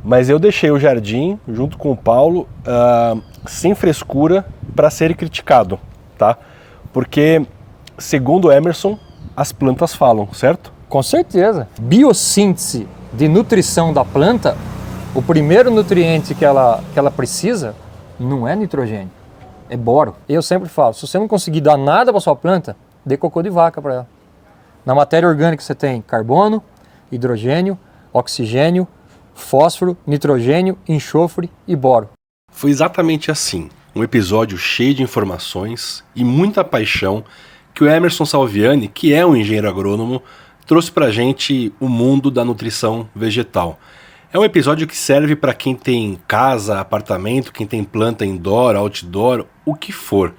Mas eu deixei o jardim, junto com o Paulo, sem frescura para ser criticado, tá? Porque, segundo Emerson, as plantas falam, certo? Com certeza. Biossíntese de nutrição da planta, o primeiro nutriente que ela precisa não é nitrogênio, é boro. Eu sempre falo, se você não conseguir dar nada para sua planta, dê cocô de vaca para ela. Na matéria orgânica você tem carbono, hidrogênio, oxigênio, fósforo, nitrogênio, enxofre e boro. Foi exatamente assim, um episódio cheio de informações e muita paixão que o Emerson Salviani, que é um engenheiro agrônomo, trouxe pra gente o mundo da nutrição vegetal. É um episódio que serve para quem tem casa, apartamento, quem tem planta indoor, outdoor, o que for.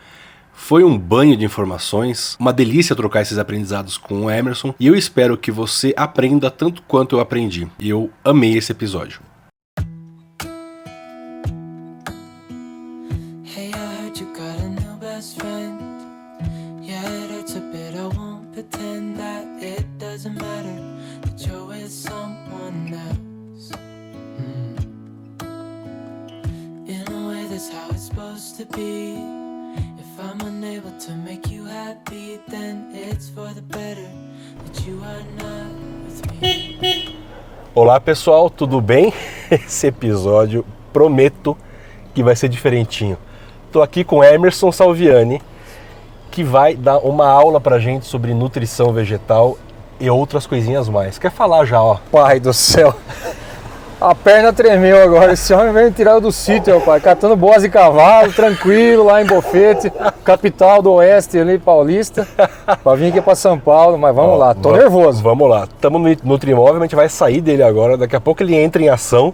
Foi um banho de informações, uma delícia trocar esses aprendizados com o Emerson e eu espero que você aprenda tanto quanto eu aprendi. E eu amei esse episódio. Hey, I heard you got a new best friend. Yeah, it hurts a bit, I won't pretend that it doesn't matter that you're with someone else. In a way, that's how it's supposed to be. If I'm unable to make you happy, then it's for the better that you are not with me. Olá pessoal, tudo bem? Esse episódio prometo que vai ser diferentinho. Estou aqui com Emerson Salviani, que vai dar uma aula pra gente sobre nutrição vegetal e outras coisinhas mais. Quer falar já, ó? Pai do céu, a perna tremeu agora, esse homem veio tirado do sítio, pai, catando boas e cavalo, tranquilo, lá em Bofete, capital do oeste ali, paulista, pra vir aqui pra São Paulo, mas vamos lá, tô nervoso. Vamos lá, estamos no Nutrimóvel, a gente vai sair dele agora, daqui a pouco ele entra em ação.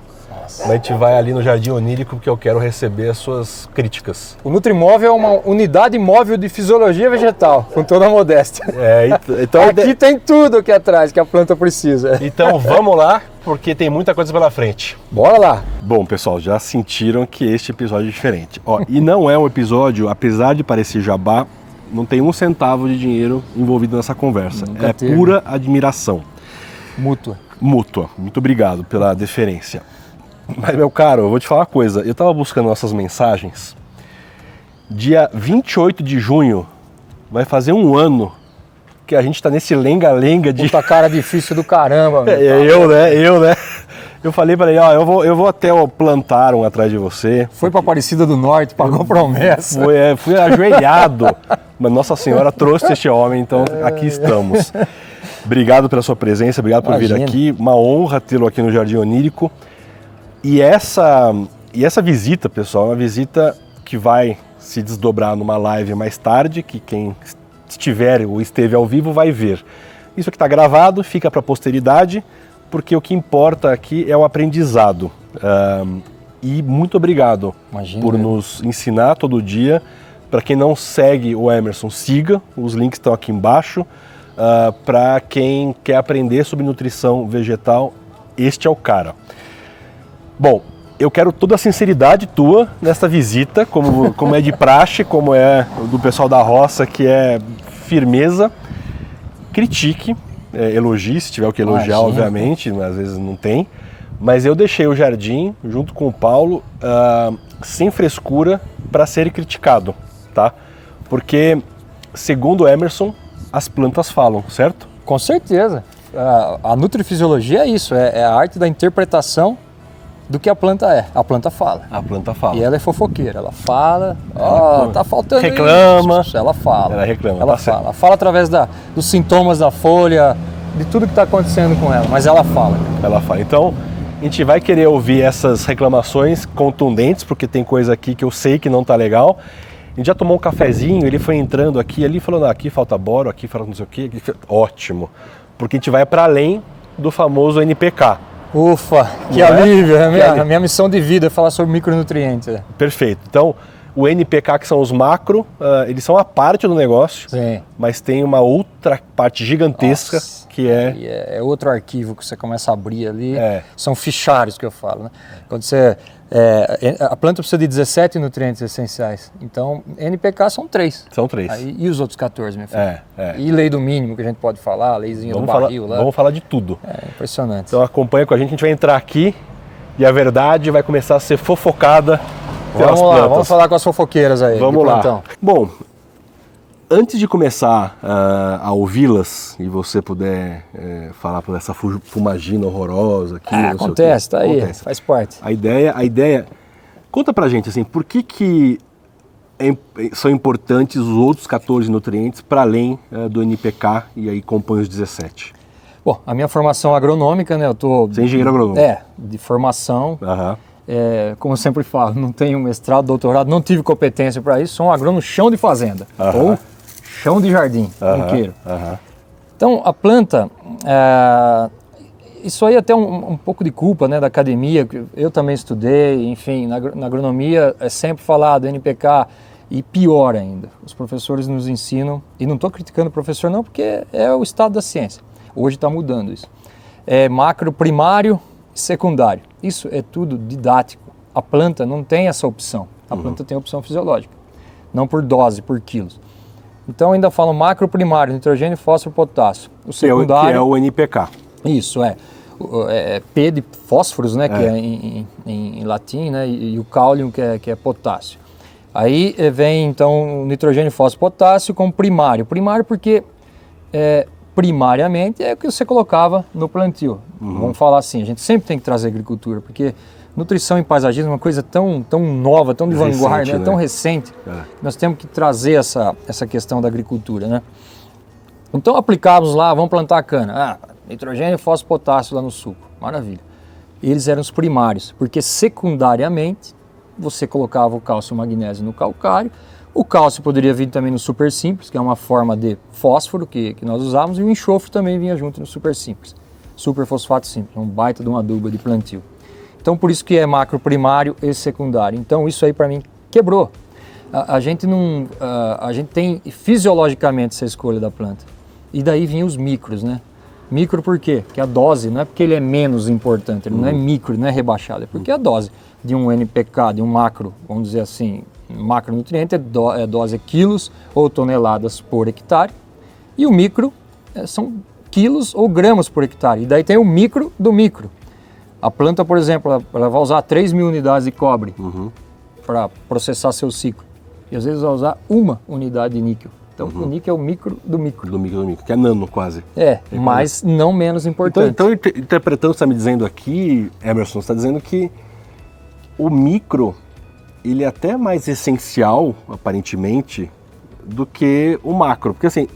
A gente vai ali no Jardim Onírico porque eu quero receber as suas críticas. O Nutrimóvel é uma unidade móvel de fisiologia vegetal, com toda a modéstia. Então aqui tem tudo aqui atrás que a planta precisa. Então vamos lá, porque tem muita coisa pela frente. Bora lá! Bom, pessoal, já sentiram que este episódio é diferente. Ó, e não é um episódio, apesar de parecer jabá, não tem um centavo de dinheiro envolvido nessa conversa. Nunca teve. Pura admiração. Mútua. Muito obrigado pela deferência. Mas, meu caro, eu vou te falar uma coisa. Eu tava buscando nossas mensagens. Dia 28 de junho vai fazer um ano que a gente tá nesse lenga-lenga de... Puta cara difícil do caramba, meu. Eu, né? Eu falei pra ele, ó, eu vou até o Plantarum atrás de você. Foi pra Aparecida do Norte, pagou promessa. Fui ajoelhado. Mas Nossa Senhora trouxe este homem, então aqui estamos. Obrigado pela sua presença, obrigado por vir aqui. Uma honra tê-lo aqui no Jardim Onírico. E essa visita, pessoal, é uma visita que vai se desdobrar numa live mais tarde, que quem estiver ou esteve ao vivo vai ver. Isso aqui está gravado, fica para a posteridade, porque o que importa aqui é o aprendizado. E muito obrigado por nos ensinar todo dia. Para quem não segue o Emerson, siga, os links estão aqui embaixo. Para quem quer aprender sobre nutrição vegetal, este é o cara. Bom, eu quero toda a sinceridade tua nesta visita, como é de praxe, como é do pessoal da roça, que é firmeza. Critique, elogie, se tiver o que elogiar, obviamente, mas às vezes não tem. Mas eu deixei o jardim, junto com o Paulo, sem frescura para ser criticado, tá? Porque, segundo Emerson, as plantas falam, certo? Com certeza. A nutrifisiologia é isso, é a arte da interpretação do que a planta é. A planta fala. A planta fala. E ela é fofoqueira, ela fala, tá faltando reclama. isso. Ela fala. Ela reclama, ela tá fala. certo. Ela fala através dos sintomas da folha, de tudo que está acontecendo com ela, mas ela fala. Ela fala. Então, a gente vai querer ouvir essas reclamações contundentes, porque tem coisa aqui que eu sei que não tá legal. A gente já tomou um cafezinho, ele foi entrando aqui, ali falando, aqui falta boro, aqui falta não sei o quê. Ótimo, porque a gente vai para além do famoso NPK. Ufa, que alívio, a minha missão de vida é falar sobre micronutrientes. Perfeito, então o NPK, que são os macro, eles são a parte do negócio, sim, mas tem uma outra parte gigantesca. Nossa, que é outro arquivo que você começa a abrir ali, são fichários que eu falo, né? Quando você, a planta precisa de 17 nutrientes essenciais, então NPK são 3. São 3. Aí, e os outros 14, meu filho? E lei do mínimo que a gente pode falar, a leizinha do barril lá. Vamos falar de tudo. É impressionante. Então acompanha com a gente vai entrar aqui e a verdade vai começar a ser fofocada pelas Vamos lá, plantas. vamos falar com as fofoqueiras aí. Vamos lá. Plantão. Bom, antes de começar a ouvi-las e você puder falar por essa fumagina horrorosa aqui, não sei o quê. Acontece, tá aí, Acontece. faz parte. A ideia, conta pra gente assim, por que são importantes os outros 14 nutrientes para além do NPK e aí compõe os 17? Bom, a minha formação agronômica, né, eu tô... Você é engenheiro agrônomo? De formação. Aham. Como eu sempre falo, não tenho mestrado, doutorado, não tive competência para isso, sou um agrônomo chão de fazenda, ou chão de jardim, queiro. Então, a planta, isso aí até um pouco de culpa, né, da academia, eu também estudei, enfim, na agronomia é sempre falado NPK, e pior ainda, os professores nos ensinam, e não estou criticando o professor não, porque é o estado da ciência, hoje está mudando isso, macro primário e secundário, isso é tudo didático, a planta não tem essa opção, a planta tem opção fisiológica, não por dose, por quilos. Então ainda falam macro primário, nitrogênio, fósforo, potássio. O secundário... Que é o NPK. Isso, P de fósforos, né, que é em latim, né, e o cálium, que é potássio. Aí vem então o nitrogênio, fósforo, potássio como primário. Primário porque primariamente é o que você colocava no plantio. Vamos falar assim, a gente sempre tem que trazer agricultura, porque nutrição e paisagismo é uma coisa tão nova, tão de vanguarda, né? Tão recente, que nós temos que trazer essa questão da agricultura, né? Então aplicávamos lá, vamos plantar a cana, nitrogênio, fósforo, potássio lá no suco, maravilha. Eles eram os primários, porque secundariamente você colocava o cálcio e o magnésio no calcário, o cálcio poderia vir também no super simples, que é uma forma de fósforo que nós usávamos, e o enxofre também vinha junto no super simples, super fosfato simples, um baita de uma adubo de plantio. Então por isso que é macro primário e secundário. Então isso aí para mim quebrou. A gente tem fisiologicamente essa escolha da planta. E daí vinham os micros, né? Micro por quê? Porque a dose não é porque ele é menos importante, ele não é micro, não é rebaixado, é porque a dose de um NPK, de um macro, vamos dizer assim, macronutriente, é dose quilos ou toneladas por hectare, e o micro são quilos ou gramas por hectare. E daí tem o micro do micro. A planta, por exemplo, ela vai usar 3.000 unidades de cobre para processar seu ciclo. E às vezes vai usar 1 unidade de níquel. Então o níquel é o micro do micro. Do micro, que é nano quase. Mas não menos importante. Então interpretando o que você está me dizendo aqui, Emerson, você está dizendo que o micro, ele é até mais essencial, aparentemente, do que o macro. Porque assim,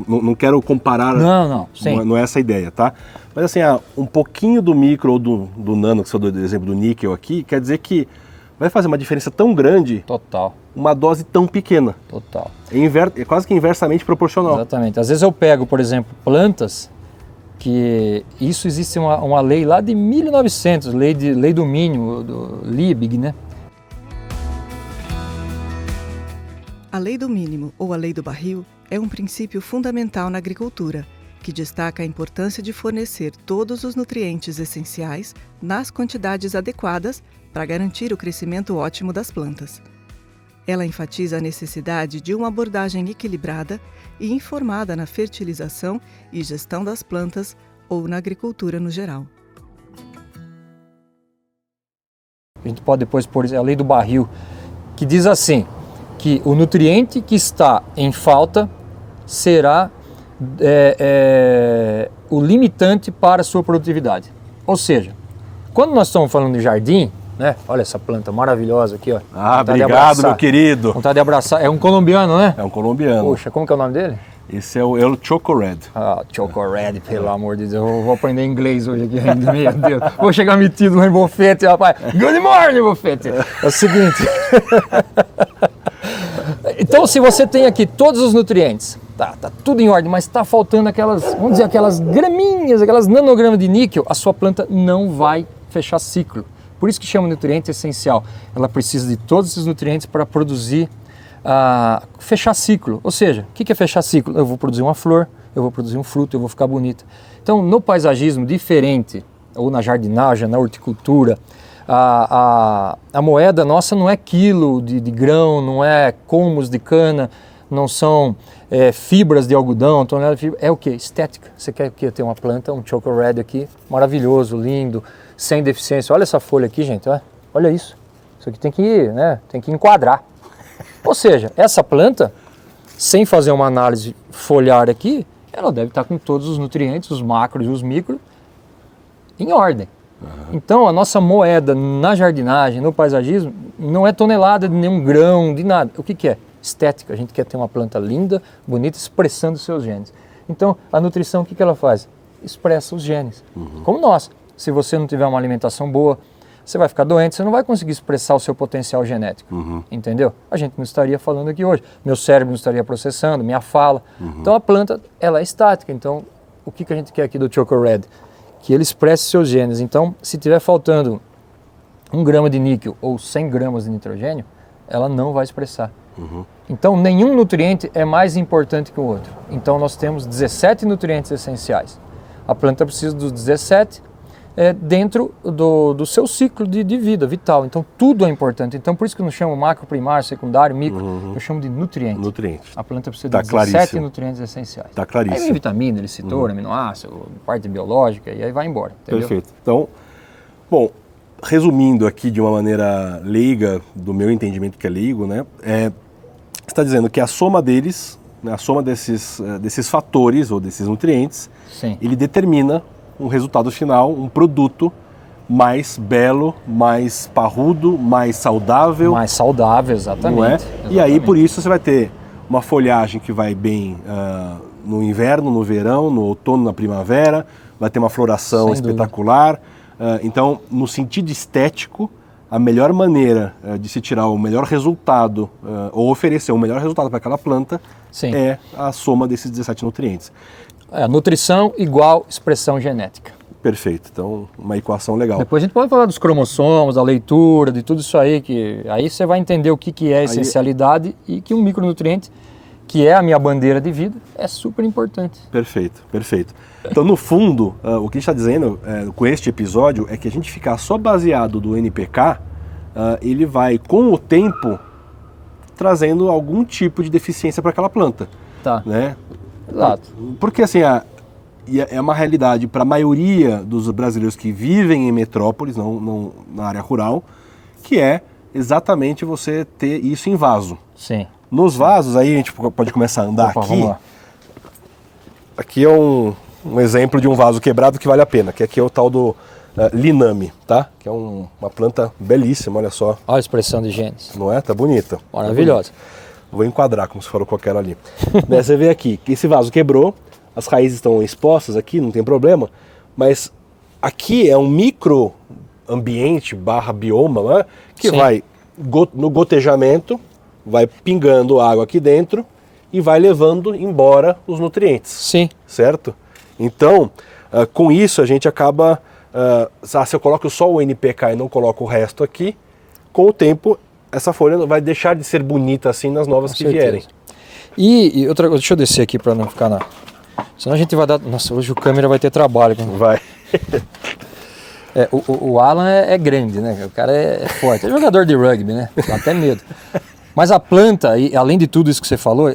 não quero comparar, não é essa a ideia, tá? Mas assim, um pouquinho do micro ou do nano, que você deu o exemplo do níquel aqui, quer dizer que vai fazer uma diferença tão grande, uma dose tão pequena. É quase que inversamente proporcional. Exatamente. Às vezes eu pego, por exemplo, plantas que isso existe uma lei lá de 1900, lei do mínimo, do Liebig, né? A lei do mínimo, ou a lei do barril, é um princípio fundamental na agricultura, que destaca a importância de fornecer todos os nutrientes essenciais nas quantidades adequadas para garantir o crescimento ótimo das plantas. Ela enfatiza a necessidade de uma abordagem equilibrada e informada na fertilização e gestão das plantas ou na agricultura no geral. A gente pode depois pôr a lei do barril, que diz assim, que o nutriente que está em falta será o limitante para a sua produtividade. Ou seja, quando nós estamos falando de jardim, né? Olha essa planta maravilhosa aqui, ó. Obrigado, meu querido. Vontade de abraçar. É um colombiano, né? É um colombiano. Poxa, como que é o nome dele? Esse é o Choco Red. Choco Red, pelo amor de Deus. Eu vou aprender inglês hoje aqui ainda, meu Deus. Vou chegar metido lá em Bofete, rapaz. Good morning, Bofete. É o seguinte. Então, se você tem aqui todos os nutrientes, tá tudo em ordem, mas está faltando aquelas graminhas, aquelas nanogramas de níquel, a sua planta não vai fechar ciclo. Por isso que chama nutriente essencial. Ela precisa de todos esses nutrientes para produzir, fechar ciclo. Ou seja, o que é fechar ciclo? Eu vou produzir uma flor, eu vou produzir um fruto, eu vou ficar bonita. Então, no paisagismo diferente, ou na jardinagem, na horticultura, a moeda nossa não é quilo de grão, não é colmos de cana, não são fibras de algodão, tonelada de fibra. É o que? Estética. Você quer ter uma planta, um Choco Red aqui, maravilhoso, lindo, sem deficiência. Olha essa folha aqui, gente, olha isso. Isso aqui tem que enquadrar. Ou seja, essa planta, sem fazer uma análise foliar aqui, ela deve estar com todos os nutrientes, os macros e os micros, em ordem. Então, a nossa moeda na jardinagem, no paisagismo, não é tonelada de nenhum grão, de nada. O que é? Estética. A gente quer ter uma planta linda, bonita, expressando os seus genes. Então, a nutrição, o que ela faz? Expressa os genes. Como nós. Se você não tiver uma alimentação boa, você vai ficar doente, você não vai conseguir expressar o seu potencial genético. Entendeu? A gente não estaria falando aqui hoje. Meu cérebro não estaria processando, minha fala. Então, a planta, ela é estática. Então, o que a gente quer aqui do Choco Red? Que ele expresse seus genes. Então, se tiver faltando 1 grama de níquel ou 100 gramas de nitrogênio, ela não vai expressar. Então, nenhum nutriente é mais importante que o outro. Então, nós temos 17 nutrientes essenciais. A planta precisa dos 17 dentro do seu ciclo de vida vital. Então, tudo é importante. Então, por isso que eu não chamo macro, primário, secundário, micro, eu chamo de nutriente. Nutrientes. A planta precisa de 17 nutrientes essenciais. Está claríssimo. Aí vem vitamina, ele citou, aminoácido, parte biológica, e aí vai embora. Entendeu? Perfeito. Então, bom, resumindo aqui de uma maneira leiga, do meu entendimento que é leigo, né? Você está dizendo que a soma deles, né, a soma desses fatores ou desses nutrientes, Sim. ele determina um resultado final, um produto mais belo, mais parrudo, mais saudável. Mais saudável, exatamente. Não é? Exatamente. E aí, por isso, você vai ter uma folhagem que vai bem no inverno, no verão, no outono, na primavera, vai ter uma floração espetacular. Então, no sentido estético, a melhor maneira de se tirar o melhor resultado ou oferecer o melhor resultado para aquela planta Sim. é a soma desses 17 nutrientes. Nutrição igual expressão genética. Perfeito, então uma equação legal. Depois a gente pode falar dos cromossomos, da leitura, de tudo isso aí, que aí você vai entender o que é essencialidade e que um micronutriente, que é a minha bandeira de vida, é super importante. Perfeito, perfeito. Então, no fundo, o que a gente está dizendo com este episódio é que a gente ficar só baseado do NPK, ele vai, com o tempo, trazendo algum tipo de deficiência para aquela planta. Tá. Né? Exato. Porque, assim, é uma realidade para a maioria dos brasileiros que vivem em metrópoles, não na área rural, que é exatamente você ter isso em vaso. Sim. Nos vasos, aí a gente pode começar a andar aqui. Vamos lá. Aqui é um exemplo de um vaso quebrado que vale a pena, que aqui é o tal do liname, tá? Que é uma planta belíssima, olha só. Olha a expressão de genes. Não é? Tá bonita. Maravilhosa. Vou enquadrar como se for com aquela ali. Você vê aqui que esse vaso quebrou, as raízes estão expostas aqui, não tem problema, mas aqui é um micro ambiente / bioma, né? Que Sim. vai no gotejamento, vai pingando água aqui dentro e vai levando embora os nutrientes. Sim. Certo? Então, com isso a gente acaba, se eu coloco só o NPK e não coloco o resto aqui, com o tempo essa folha vai deixar de ser bonita assim nas novas que vierem. E outra coisa, deixa eu descer aqui para não ficar na... Senão a gente vai dar... Nossa, hoje o câmera vai ter trabalho. Vai. O Alan é grande, né? O cara é forte. É jogador de rugby, né? Dá até medo. Mas a planta, e além de tudo isso que você falou,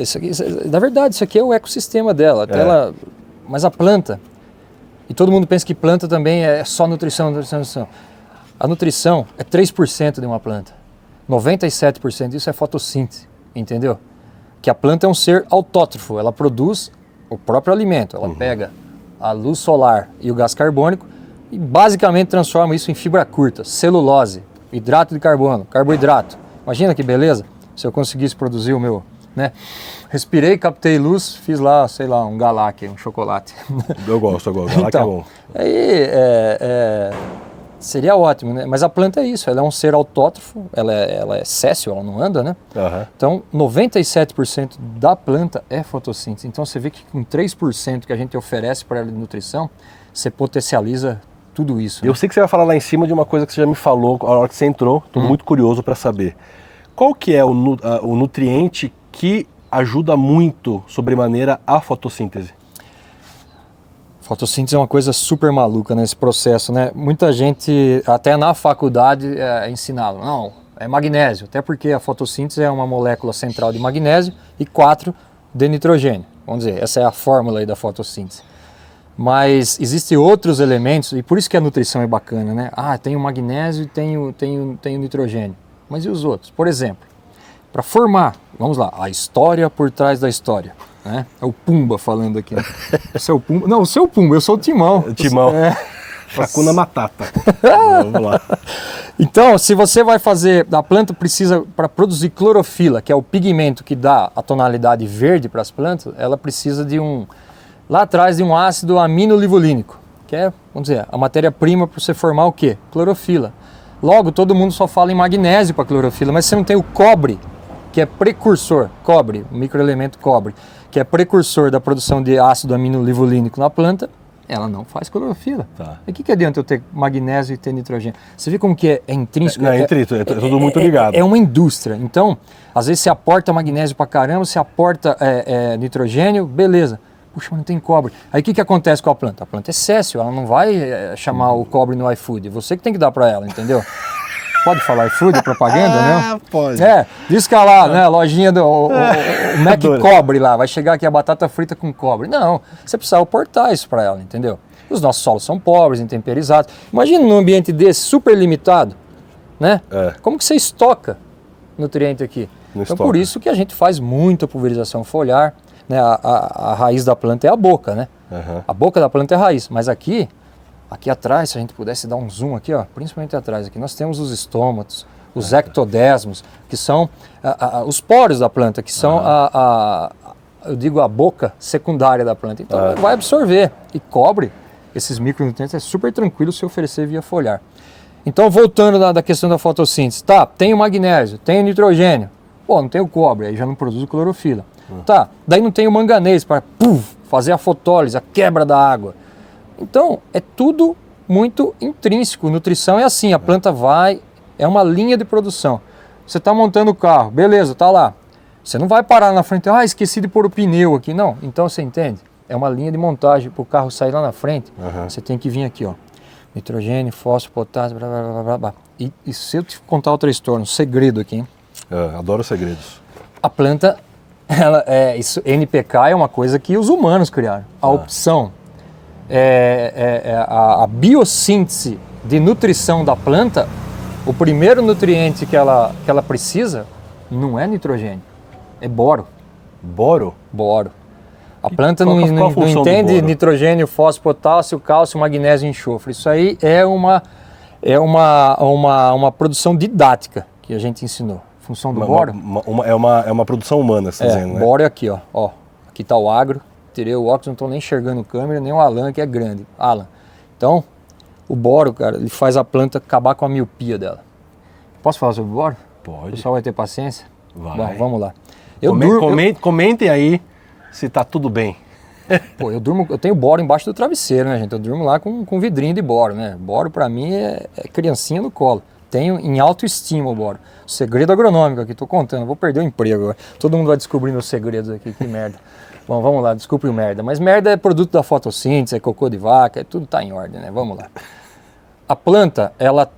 na verdade, isso aqui é o ecossistema dela. Mas a planta, e todo mundo pensa que planta também é só nutrição. A nutrição é 3% de uma planta. 97% disso é fotossíntese, entendeu? Que a planta é um ser autótrofo, ela produz o próprio alimento, ela pega a luz solar e o gás carbônico e basicamente transforma isso em fibra curta, celulose, hidrato de carbono, carboidrato. Imagina que beleza se eu conseguisse produzir o meu, né? Respirei, captei luz, fiz lá, sei lá, um galac, um chocolate. Eu gosto, galac então, é bom. Aí seria ótimo, né? Mas a planta é isso, ela é um ser autótrofo, ela é séssil, ela não anda, né? Então, 97% da planta é fotossíntese. Então, você vê que com 3% que a gente oferece para ela de nutrição, você potencializa tudo isso. Eu sei que você vai falar lá em cima de uma coisa que você já me falou na hora que você entrou, estou muito curioso para saber. Qual que é o nutriente que ajuda muito, sobremaneira, a fotossíntese? Fotossíntese é uma coisa super maluca nesse processo, né? Muita gente, até na faculdade, ensinava, não, é magnésio, até porque a fotossíntese é uma molécula central de magnésio e 4 de nitrogênio. Vamos dizer, essa é a fórmula aí da fotossíntese. Mas existem outros elementos, e por isso que a nutrição é bacana, né? Ah, tem o magnésio e tem o nitrogênio. Mas e os outros? Por exemplo, para formar, vamos lá, a história por trás da história. Né? É o Pumba falando aqui. Esse é o Pumba. Não, o seu Pumba, eu sou o Timão. Timão. Hakuna Matata. Vamos lá. Então, se você vai fazer, a planta precisa, para produzir clorofila, que é o pigmento que dá a tonalidade verde para as plantas, ela precisa de lá atrás de um ácido aminolivulínico, que é, vamos dizer, a matéria-prima para você formar o quê? Clorofila. Logo, todo mundo só fala em magnésio para clorofila, mas você não tem o cobre, que é precursor, cobre, o microelemento cobre, que é precursor da produção de ácido aminolivulínico na planta, ela não faz clorofila. Tá. E o que adianta eu ter magnésio e ter nitrogênio? Você vê como que é intrínseco? Não, é intrínseco, é tudo muito ligado. É uma indústria. Então, às vezes você aporta magnésio pra caramba, você aporta nitrogênio, beleza. Puxa, mas não tem cobre. Aí o que acontece com a planta? A planta é céssio, ela não vai chamar o cobre no iFood. Você que tem que dar pra ela, entendeu? Pode falar iFood, propaganda, né? Pode. Diz que lá, né, lojinha do o Mac Cobre lá, vai chegar aqui a batata frita com cobre. Não, você precisa aportar isso para ela, entendeu? Os nossos solos são pobres, intemperizados. Imagina num ambiente desse, super limitado, né? Como que você estoca nutriente aqui? Então por isso que a gente faz muita pulverização foliar, né? A raiz da planta é a boca, né? Uhum. A boca da planta é a raiz, mas aqui atrás, se a gente pudesse dar um zoom aqui, ó, principalmente atrás aqui, nós temos os estômatos, os ectodesmos, que são os poros da planta, que são eu digo a boca secundária da planta. Então vai absorver e cobre esses micronutrientes, é super tranquilo se oferecer via foliar. Então voltando da questão da fotossíntese, tá, tem o magnésio, tem o nitrogênio, pô, não tem o cobre, aí já não produz clorofila. Tá, daí não tem o manganês para fazer a fotólise, a quebra da água. Então, é tudo muito intrínseco. Nutrição é assim, a planta é uma linha de produção. Você está montando o carro, beleza, tá lá. Você não vai parar na frente, esqueci de pôr o pneu aqui. Não, então você entende? É uma linha de montagem para o carro sair lá na frente. Você tem que vir aqui, ó. Nitrogênio, fósforo, potássio, blá, blá, blá, blá, blá. E se eu te contar outra história, um segredo aqui, hein? Adoro segredos. A planta, NPK é uma coisa que os humanos criaram. A opção... a biossíntese de nutrição da planta, o primeiro nutriente que ela precisa não é nitrogênio, é boro. Boro? Boro. A planta não entende nitrogênio, fósforo, potássio, cálcio, magnésio e enxofre. Isso aí é uma produção didática que a gente ensinou. Função do boro? É uma produção humana, você está dizendo, né? Boro é aqui, ó. Aqui está o agro. Tirei o óculos, não estou nem enxergando câmera, nem o Alan, que é grande. Alan. Então, o boro, cara, ele faz a planta acabar com a miopia dela. Posso falar sobre o boro? Pode. O pessoal vai ter paciência? Vai. Bom, vamos lá. Comentem aí se tá tudo bem. Pô, eu tenho boro embaixo do travesseiro, né, gente? Eu durmo lá com vidrinho de boro, né? Boro, pra mim, é criancinha no colo. Tenho em autoestima o boro. Segredo agronômico aqui, tô contando. Vou perder o emprego agora. Todo mundo vai descobrir meus segredos aqui, que merda. Bom, vamos lá, desculpe o merda. Mas merda é produto da fotossíntese, é cocô de vaca, tudo tá em ordem, né? Vamos lá. A planta, ela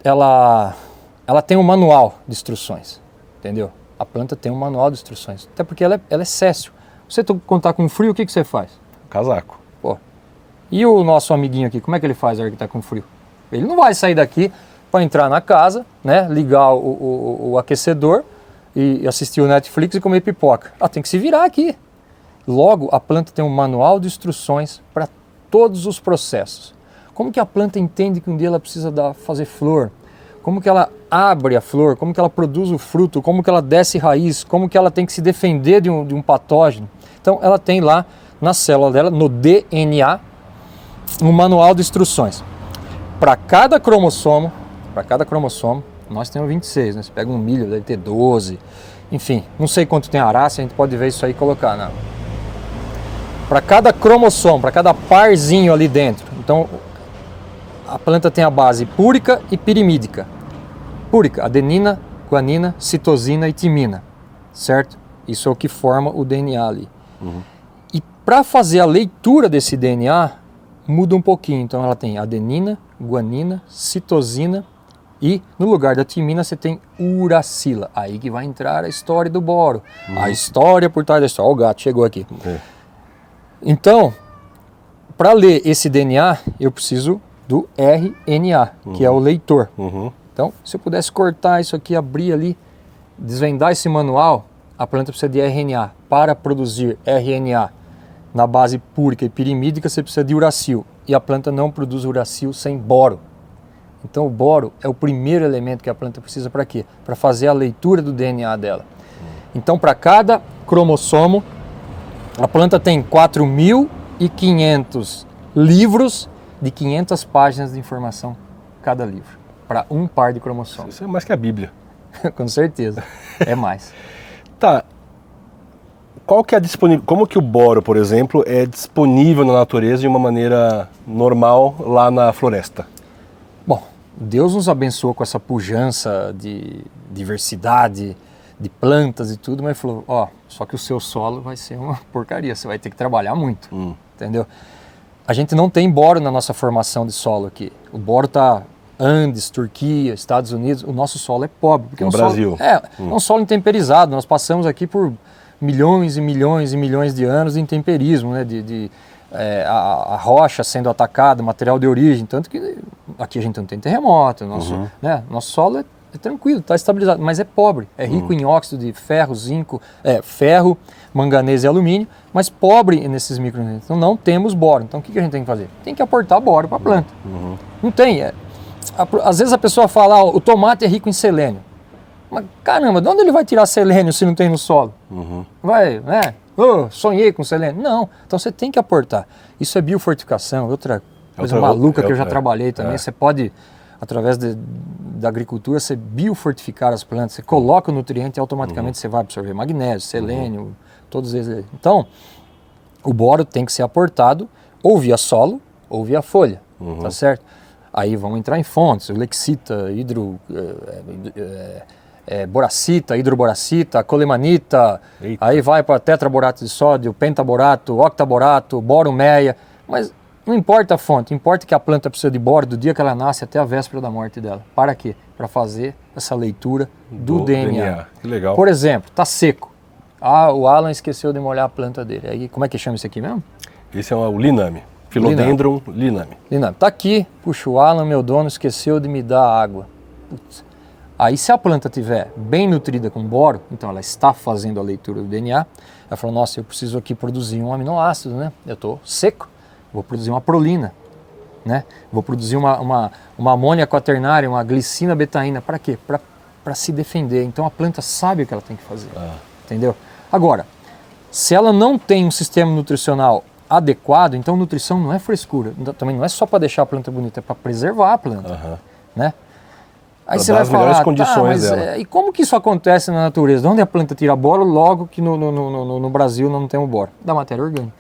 tem um manual de instruções, entendeu? A planta tem um manual de instruções, até porque ela é céssio. Você contar com frio, o que você faz? Casaco. Pô. E o nosso amiguinho aqui, como é que ele faz na hora que tá com frio? Ele não vai sair daqui para entrar na casa, né? Ligar o aquecedor e assistir o Netflix e comer pipoca. Tem que se virar aqui. Logo, a planta tem um manual de instruções para todos os processos. Como que a planta entende que um dia ela precisa fazer flor? Como que ela abre a flor? Como que ela produz o fruto? Como que ela desce raiz? Como que ela tem que se defender de um patógeno? Então, ela tem lá na célula dela, no DNA, um manual de instruções. Para cada cromossomo, nós temos 26, né? Você pega um milho, deve ter 12. Enfim, não sei quanto tem a arácea, a gente pode ver isso aí e colocar, né? Para cada cromossomo, para cada parzinho ali dentro. Então, a planta tem a base púrica e pirimídica. Púrica, adenina, guanina, citosina e timina, certo? Isso é o que forma o DNA ali. E para fazer a leitura desse DNA, muda um pouquinho. Então, ela tem adenina, guanina, citosina e no lugar da timina você tem uracila. Aí que vai entrar a história do boro. A história por trás da história. Ó, o gato chegou aqui. Então, para ler esse DNA, eu preciso do RNA, que é o leitor. Então, se eu pudesse cortar isso aqui, abrir ali, desvendar esse manual, a planta precisa de RNA. Para produzir RNA na base púrica e pirimídica, você precisa de uracil. E a planta não produz uracil sem boro. Então, o boro é o primeiro elemento que a planta precisa para quê? Para fazer a leitura do DNA dela. Então, para cada cromossomo, a planta tem 4.500 livros de 500 páginas de informação cada livro, para um par de cromossomos. Isso é mais que a Bíblia. Com certeza, é mais. Tá. Qual que é como que o boro, por exemplo, é disponível na natureza de uma maneira normal lá na floresta? Bom, Deus nos abençoou com essa pujança de diversidade, de plantas e tudo, mas falou, só que o seu solo vai ser uma porcaria, você vai ter que trabalhar muito, entendeu? A gente não tem boro na nossa formação de solo aqui. O boro está Andes, Turquia, Estados Unidos, o nosso solo é pobre. Porque no Brasil. É um solo intemperizado, nós passamos aqui por milhões e milhões e milhões de anos de intemperismo, né? A rocha sendo atacada, material de origem, tanto que aqui a gente não tem terremoto, nosso solo é tranquilo, está estabilizado, mas é pobre, é rico em óxido de ferro, zinco, ferro, manganês e alumínio, mas pobre nesses micro-nutrientes. Então não temos boro. Então o que a gente tem que fazer? Tem que aportar boro para a planta. Não tem. Às vezes a pessoa fala, o tomate é rico em selênio. Mas caramba, de onde ele vai tirar selênio se não tem no solo? Vai, né? Sonhei com selênio. Não, então você tem que aportar. Isso é biofortificação, outra coisa maluca que eu já trabalhei também. Você pode, através da agricultura, você biofortificar as plantas. Você coloca o nutriente e automaticamente você vai absorver magnésio, selênio, todos eles. Então, o boro tem que ser aportado ou via solo ou via folha, tá certo? Aí vão entrar em fontes, lexita, boracita, hidroboracita, colemanita, aí vai para tetraborato de sódio, pentaborato, octaborato, boromeia, mas não importa a fonte, importa que a planta precisa de boro do dia que ela nasce até a véspera da morte dela. Para quê? Para fazer essa leitura do DNA. Que legal. Por exemplo, está seco. O Alan esqueceu de molhar a planta dele. Aí, como é que chama isso aqui mesmo? Esse é o liname. Philodendron liname. Liname. Tá aqui. Puxa, o Alan, meu dono, esqueceu de me dar água. Putz. Aí, se a planta estiver bem nutrida com boro, então ela está fazendo a leitura do DNA, ela falou, nossa, eu preciso aqui produzir um aminoácido, né? Eu estou seco, vou produzir uma prolina, né? Vou produzir uma amônia quaternária, uma glicina betaína. Para quê? Para se defender. Então, a planta sabe o que ela tem que fazer, entendeu? Agora, se ela não tem um sistema nutricional adequado, então nutrição não é frescura, também não é só para deixar a planta bonita, é para preservar a planta, né? Aí você vai falar, condições dela. E como que isso acontece na natureza? De onde a planta tira boro logo que no Brasil não temos boro? Da matéria orgânica.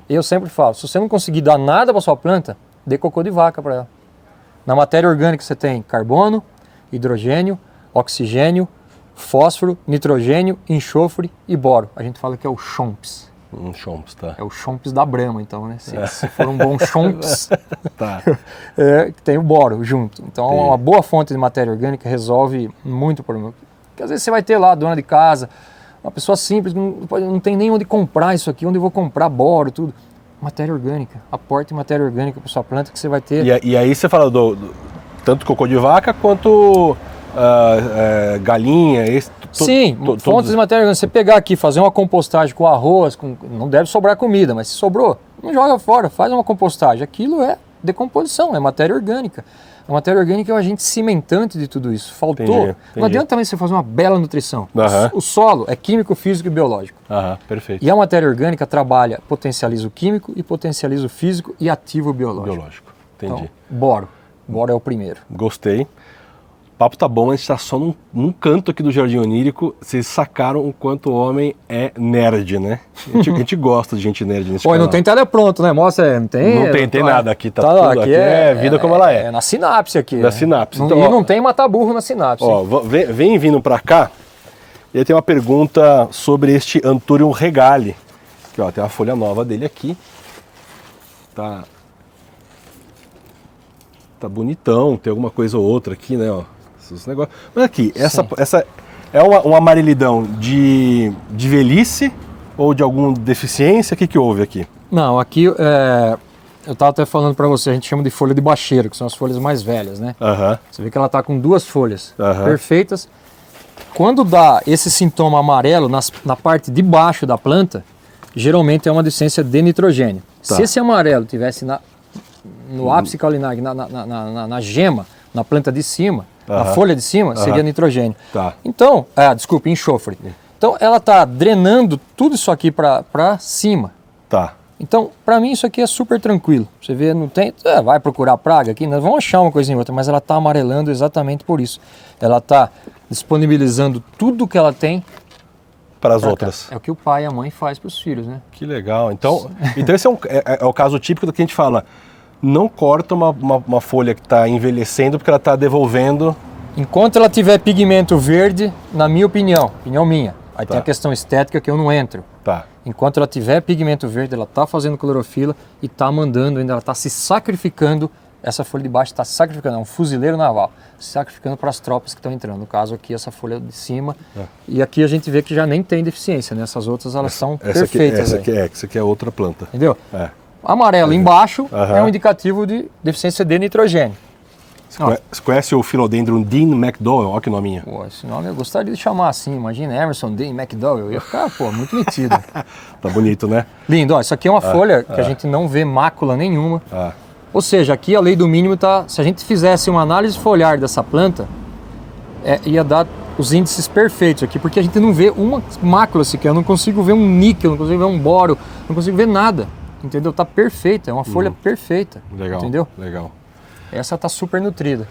Eu sempre falo, se você não conseguir dar nada para sua planta, dê cocô de vaca para ela. Na matéria orgânica você tem carbono, hidrogênio, oxigênio, fósforo, nitrogênio, enxofre e boro. A gente fala que é o chomps. Chomps, tá. É o chomps da Brahma, então, né? Se for um bom chomps, tá. tem o boro junto. Então, uma boa fonte de matéria orgânica resolve muito problema. Porque às vezes você vai ter lá, dona de casa, uma pessoa simples, não tem nem onde comprar isso aqui, onde eu vou comprar boro, tudo. Matéria orgânica. Aporte matéria orgânica para sua planta que você vai ter. E aí você fala tanto cocô de vaca quanto galinha, sim, fontes de matéria orgânica. Você pegar aqui, fazer uma compostagem com arroz, não deve sobrar comida, mas se sobrou, não joga fora, faz uma compostagem. Aquilo é decomposição, é matéria orgânica. A matéria orgânica é um agente cimentante de tudo isso. Faltou. Entendi. Não adianta também você fazer uma bela nutrição. O solo é químico, físico e biológico. Perfeito. E a matéria orgânica trabalha, potencializa o químico e potencializa o físico e ativa o biológico. Entendi. Então, boro. Boro é o primeiro. Gostei. O papo tá bom, a gente tá só num canto aqui do Jardim Onírico. Vocês sacaram o quanto o homem é nerd, né? A gente gosta de gente nerd nesse canal. Não tem telepronto, né? Mostra, não tem nada aqui, tá tudo aqui é vida como ela é. É na sinapse aqui. Na sinapse. Então, e não tem mata-burro na sinapse. Vem vindo pra cá, e aí tem uma pergunta sobre este Anthurium regale. Que, tem uma folha nova dele aqui. Tá bonitão, tem alguma coisa ou outra aqui, né? Esses negócios. Mas aqui, essa é um amarelidão de velhice ou de alguma deficiência? O que houve aqui? Não, aqui eu estava até falando para você, a gente chama de folha de bacheiro, que são as folhas mais velhas, né? Você vê que ela está com 2 folhas perfeitas. Quando dá esse sintoma amarelo na parte de baixo da planta, geralmente é uma deficiência de nitrogênio. Tá. Se esse amarelo tivesse no ápice caulinar, na gema, na planta de cima, na folha de cima, seria nitrogênio. Tá. Então, desculpa, enxofre. Então ela está drenando tudo isso aqui para cima. Tá. Então, para mim isso aqui é super tranquilo. Você vê, não tem, vai procurar praga aqui, nós vamos achar uma coisinha ou outra, mas ela está amarelando exatamente por isso. Ela está disponibilizando tudo que ela tem para as outras. É o que o pai e a mãe faz para os filhos, né? Que legal. Então esse é o caso típico do que a gente fala. Não corta uma folha que está envelhecendo porque ela está devolvendo. Enquanto ela tiver pigmento verde, na minha opinião minha, aí tem a questão estética que eu não entro. Tá. Enquanto ela tiver pigmento verde, ela está fazendo clorofila e está mandando ainda, ela está se sacrificando, essa folha de baixo está se sacrificando, é um fuzileiro naval, se sacrificando para as tropas que estão entrando. No caso aqui, essa folha de cima, e aqui a gente vê que já nem tem deficiência, né? Essas outras elas são perfeitas. Essa aqui é outra planta. Entendeu? Amarelo embaixo é um indicativo de deficiência de nitrogênio. Você conhece o Philodendron Dean McDowell? Olha que nominha. Pô, esse nome eu gostaria de chamar assim. Imagina Emerson Dean McDowell. Eu ia ficar, muito metido. Tá bonito, né? Lindo. Ó, isso aqui é uma folha que a gente não vê mácula nenhuma. Ou seja, aqui a lei do mínimo está... Se a gente fizesse uma análise foliar dessa planta, ia dar os índices perfeitos aqui, porque a gente não vê uma mácula sequer. Eu não consigo ver um níquel, não consigo ver um boro, não consigo ver nada. Entendeu? Tá perfeita. É uma folha perfeita. Legal. Entendeu? Legal. Essa tá super nutrida.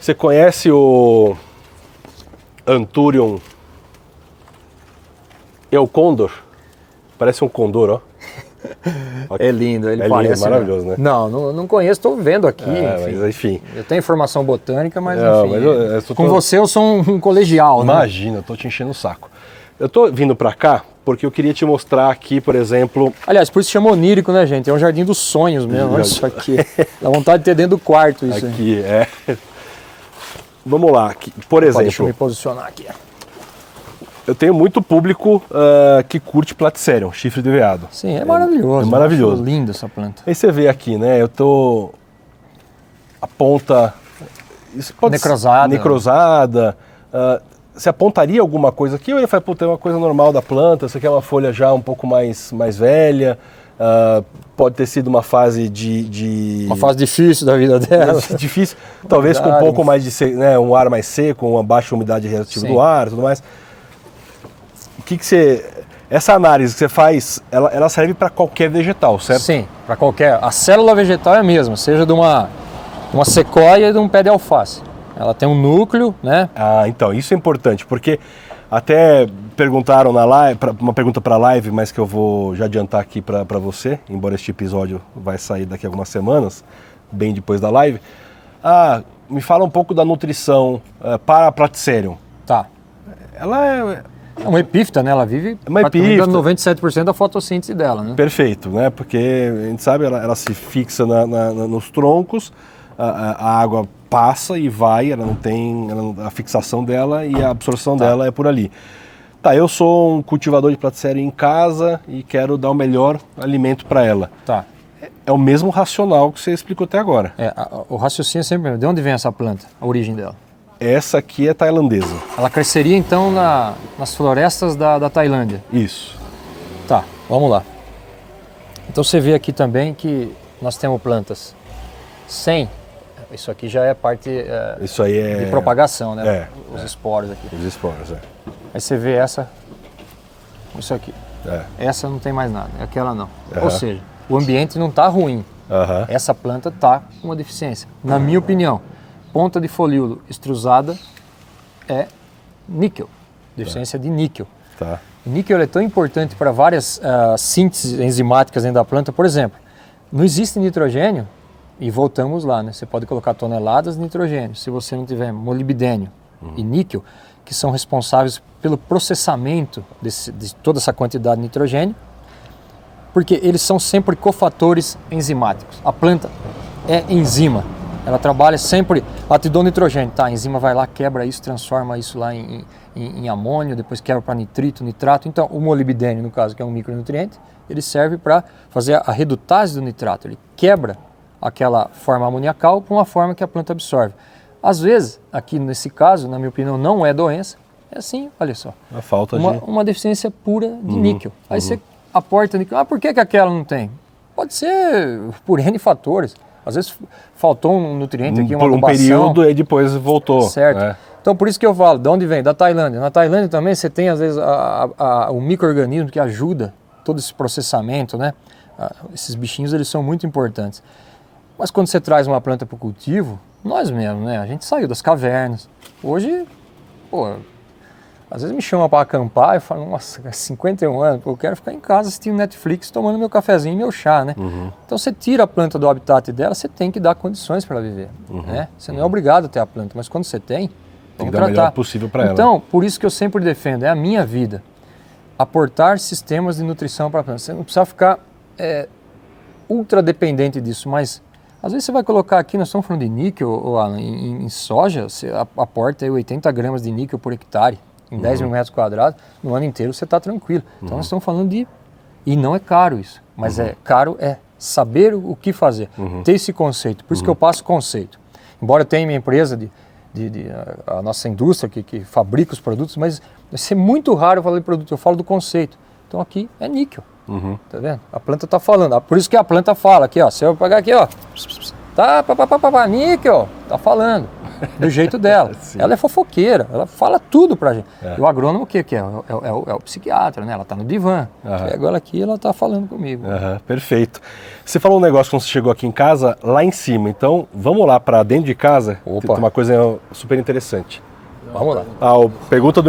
Você conhece o Anthurium Eucondor? Parece um condor, ó. É lindo, ele parece. Lindo, é maravilhoso, né? Não conheço, estou vendo aqui. Mas enfim. Eu tenho formação botânica, mas enfim. Com você eu sou um colegial, né? Imagina, eu tô te enchendo o saco. Eu tô vindo pra cá porque eu queria te mostrar aqui, por exemplo... Aliás, por isso chama onírico, né, gente? É um jardim dos sonhos mesmo, olha isso aqui. Dá vontade de ter dentro do quarto isso. Aqui, Vamos lá, aqui, por exemplo... Deixa eu me posicionar aqui. Eu tenho muito público que curte Platycerium, chifre de veado. Sim, é maravilhoso. É maravilhoso. Linda essa planta. Aí você vê aqui, né, eu tô... A ponta... Isso pode necrosada. Você apontaria alguma coisa aqui ou ele fala, puta, é uma coisa normal da planta, isso aqui é uma folha já um pouco mais velha, pode ter sido uma fase de... Uma fase difícil da vida dela. Difícil, talvez com um pouco mais de, né, um ar mais seco, uma baixa umidade relativa do ar e tudo mais. O que você... Essa análise que você faz, ela serve para qualquer vegetal, certo? Sim, para qualquer. A célula vegetal é a mesma, seja de uma sequoia e de um pé de alface. Ela tem um núcleo, né? Então, isso é importante, porque até perguntaram na live, uma pergunta para a live, mas que eu vou já adiantar aqui para você, embora este episódio vai sair daqui a algumas semanas, bem depois da live. Me fala um pouco da nutrição para a Platycerium. Tá. Ela é uma epífita, né? Ela vive praticamente 97% da fotossíntese dela, né? Perfeito, né? Porque a gente sabe, ela se fixa nos troncos, a água passa e vai, ela não tem a fixação dela e a absorção dela é por ali. Tá, eu sou um cultivador de Platycerium em casa e quero dar o melhor alimento para ela. Tá. É o mesmo racional que você explicou até agora. O raciocínio é sempre... De onde vem essa planta? A origem dela? Essa aqui é tailandesa. Ela cresceria então nas florestas da Tailândia? Isso. Tá, vamos lá. Então você vê aqui também que nós temos plantas sem... Isso aqui já é parte isso aí de propagação, né? Os esporos aqui. Os esporos, Aí você vê isso aqui. Essa não tem mais nada, aquela não. Ou seja, o ambiente não está ruim. Essa planta está com uma deficiência. Na minha opinião, ponta de folíolo extrusada é níquel, deficiência de níquel. Tá. O níquel é tão importante para várias sínteses enzimáticas dentro da planta. Por exemplo, não existe nitrogênio, e voltamos lá, né? Você pode colocar toneladas de nitrogênio. Se você não tiver molibdênio e níquel, que são responsáveis pelo processamento de toda essa quantidade de nitrogênio, porque eles são sempre cofatores enzimáticos. A planta é enzima. Ela trabalha sempre, ela te dá nitrogênio, tá? A enzima vai lá, quebra isso, transforma isso lá em amônio, depois quebra para nitrito, nitrato. Então, o molibdênio, no caso, que é um micronutriente, ele serve para fazer a redutase do nitrato. Ele quebra aquela forma amoniacal para uma forma que a planta absorve. Às vezes, aqui nesse caso, na minha opinião, não é doença, é assim, olha só. A falta uma deficiência pura de níquel. Aí você aporta níquel. Por que aquela não tem? Pode ser por N fatores. Às vezes faltou um nutriente aqui, uma por um período e depois voltou. Certo. Então por isso que eu falo, de onde vem? Da Tailândia. Na Tailândia também você tem às vezes o micro-organismo que ajuda todo esse processamento, né? Esses bichinhos eles são muito importantes. Mas quando você traz uma planta para o cultivo, nós mesmos, né? A gente saiu das cavernas. Hoje, pô, às vezes me chama para acampar e falo, nossa, 51 anos, eu quero ficar em casa assistindo Netflix, tomando meu cafezinho e meu chá, né? Então você tira a planta do habitat dela, você tem que dar condições para ela viver, né? Você não é obrigado a ter a planta, mas quando você tem que dar o melhor possível para ela. Então, por isso que eu sempre defendo, é a minha vida, aportar sistemas de nutrição para a planta. Você não precisa ficar ultra dependente disso, mas às vezes você vai colocar aqui, nós estamos falando de níquel, Alan, em soja, você aporta aí 80 gramas de níquel por hectare, em 10 mil metros quadrados, no ano inteiro você está tranquilo. Então nós estamos falando de... E não é caro isso, mas é caro saber o que fazer, ter esse conceito. Por isso que eu passo conceito. Embora eu tenha minha empresa, a nossa indústria que fabrica os produtos, mas vai ser muito raro eu falar de produto, eu falo do conceito. Então aqui é níquel, tá vendo? A planta está falando, por isso que a planta fala aqui, ó, se eu pegar aqui, ó, tá, níquel, tá falando. Do jeito dela. Ela é fofoqueira, ela fala tudo pra gente. E o agrônomo o que é? É o psiquiatra, né? Ela tá no divã. Pega ela aqui e ela tá falando comigo. Perfeito. Você falou um negócio quando você chegou aqui em casa, lá em cima. Então, vamos lá para dentro de casa. Tem uma coisa super interessante. Vamos lá. Pergunta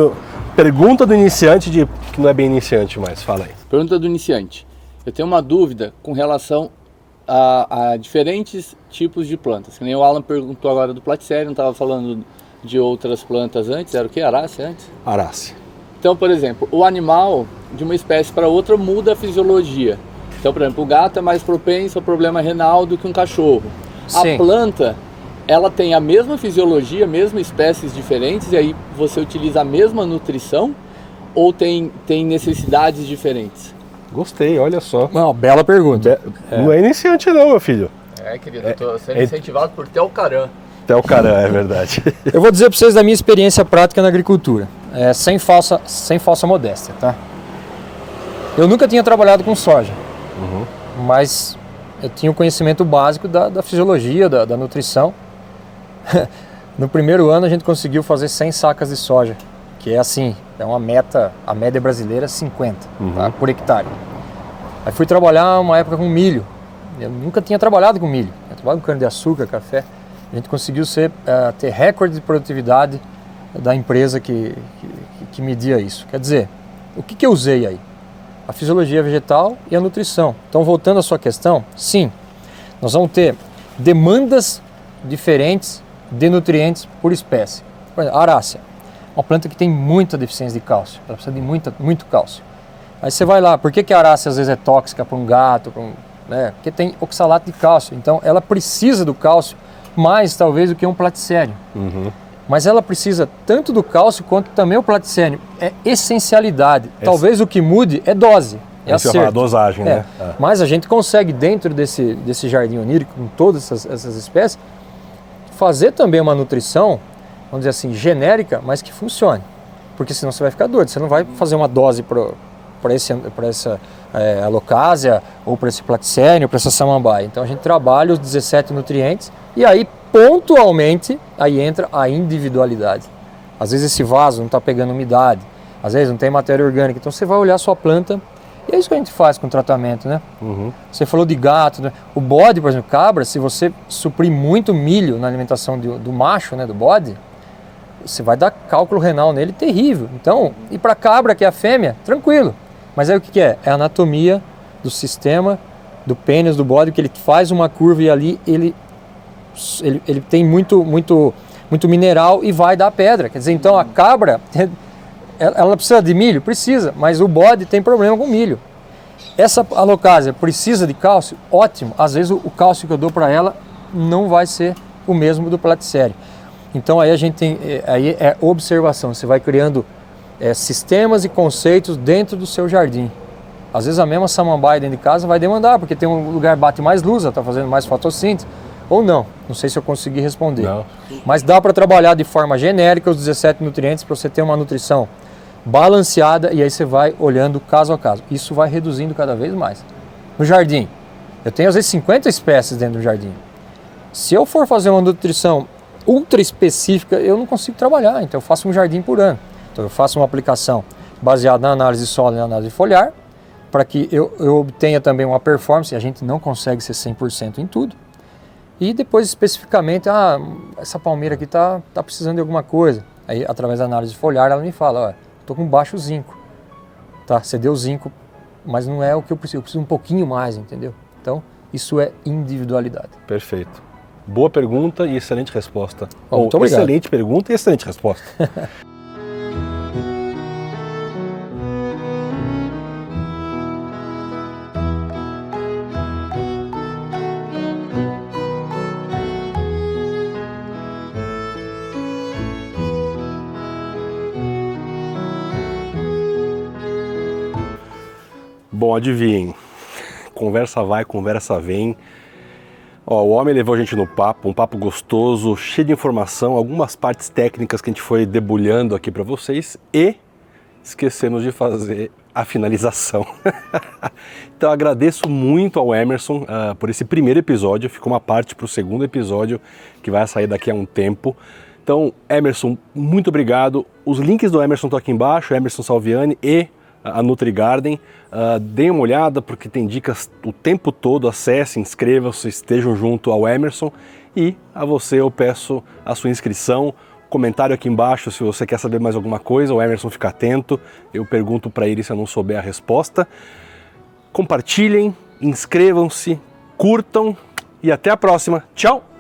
do iniciante, que não é bem iniciante mais. Fala aí. Pergunta do iniciante. Eu tenho uma dúvida com relação a diferentes tipos de plantas. Que nem o Alan perguntou agora do platicério, não estava falando de outras plantas antes, era o que? Arácea antes? Arácea. Então, por exemplo, o animal de uma espécie para outra muda a fisiologia. Então, por exemplo, o gato é mais propenso ao problema renal do que um cachorro. Sim. A planta, ela tem a mesma fisiologia, mesmo espécies diferentes, e aí você utiliza a mesma nutrição ou tem necessidades diferentes? Gostei, olha só. Uma bela pergunta. Não é iniciante não, meu filho. Querido, eu estou sendo incentivado por Telcaran. Telcaran, é verdade. Eu vou dizer para vocês da minha experiência prática na agricultura, sem falsa modéstia, tá? Eu nunca tinha trabalhado com soja, mas eu tinha o conhecimento básico da fisiologia, da nutrição. No primeiro ano a gente conseguiu fazer 100 sacas de soja, que é assim, é uma meta, a média brasileira é 50 tá, por hectare. Aí fui trabalhar uma época com milho, eu nunca tinha trabalhado com milho, eu trabalhava com cana-de-açúcar, café. A gente conseguiu ter recorde de produtividade da empresa que media isso. Quer dizer, o que eu usei aí? A fisiologia vegetal e a nutrição. Então, voltando à sua questão, sim, nós vamos ter demandas diferentes de nutrientes por espécie. Por exemplo, a arácea, uma planta que tem muita deficiência de cálcio, ela precisa de muito cálcio. Aí você vai lá, por que a arácea às vezes é tóxica para um gato, né? Porque tem oxalato de cálcio, então ela precisa do cálcio mais talvez do que um platicério. Mas ela precisa tanto do cálcio quanto também o platicério. É essencialidade. Talvez o que mude é dose. É a dosagem, né? Mas a gente consegue, dentro desse jardim onírico, com todas essas espécies, fazer também uma nutrição, vamos dizer assim, genérica, mas que funcione. Porque senão você vai ficar doido. Você não vai fazer uma dose para essa alocásia, ou para esse platicério, ou para essa samambaia. Então a gente trabalha os 17 nutrientes e aí pontualmente aí entra a individualidade. Às vezes esse vaso não está pegando umidade, às vezes não tem matéria orgânica, então você vai olhar a sua planta e é isso que a gente faz com o tratamento, né? Você falou de gato, né? O bode, por exemplo, cabra, se você suprir muito milho na alimentação do macho, né, do bode, você vai dar cálculo renal nele terrível. Então, e para cabra, que é a fêmea, tranquilo. Mas aí o que é? É a anatomia do sistema, do pênis do bode, que ele faz uma curva e ali ele tem muito mineral e vai dar pedra. Quer dizer, então a cabra, ela precisa de milho? Precisa, mas o bode tem problema com milho. Essa alocásia precisa de cálcio? Ótimo. Às vezes o cálcio que eu dou para ela não vai ser o mesmo do platycerium. Então aí a gente tem, aí é observação, você vai criando sistemas e conceitos dentro do seu jardim. Às vezes a mesma samambaia dentro de casa vai demandar, porque tem um lugar que bate mais luz, ela está fazendo mais fotossíntese, ou não. Não sei se eu consegui responder. Não. Mas dá para trabalhar de forma genérica os 17 nutrientes para você ter uma nutrição balanceada e aí você vai olhando caso a caso. Isso vai reduzindo cada vez mais. No jardim, eu tenho às vezes 50 espécies dentro do jardim. Se eu for fazer uma nutrição ultra específica, eu não consigo trabalhar, então eu faço um jardim por ano. Então eu faço uma aplicação baseada na análise de solo e na análise foliar, para que eu obtenha também uma performance, a gente não consegue ser 100% em tudo. E depois especificamente, essa palmeira aqui tá precisando de alguma coisa. Aí através da análise foliar ela me fala, estou com baixo zinco. Tá, você deu zinco, mas não é o que eu preciso um pouquinho mais, entendeu? Então isso é individualidade. Perfeito. Boa pergunta e excelente resposta. Muito obrigado. Excelente pergunta e excelente resposta. Bom, adivinhem. Conversa vai, conversa vem. O homem levou a gente no papo, um papo gostoso, cheio de informação, algumas partes técnicas que a gente foi debulhando aqui para vocês e esquecemos de fazer a finalização. Então agradeço muito ao Emerson por esse primeiro episódio, ficou uma parte para o segundo episódio que vai sair daqui a um tempo. Então, Emerson, muito obrigado. Os links do Emerson estão aqui embaixo, Emerson Salviani e a NutriGarden. Deem uma olhada porque tem dicas o tempo todo, acessem, inscrevam-se, estejam junto ao Emerson e a você eu peço a sua inscrição, comentário aqui embaixo se você quer saber mais alguma coisa, o Emerson fica atento, eu pergunto para ele se eu não souber a resposta. Compartilhem, inscrevam-se, curtam e até a próxima. Tchau!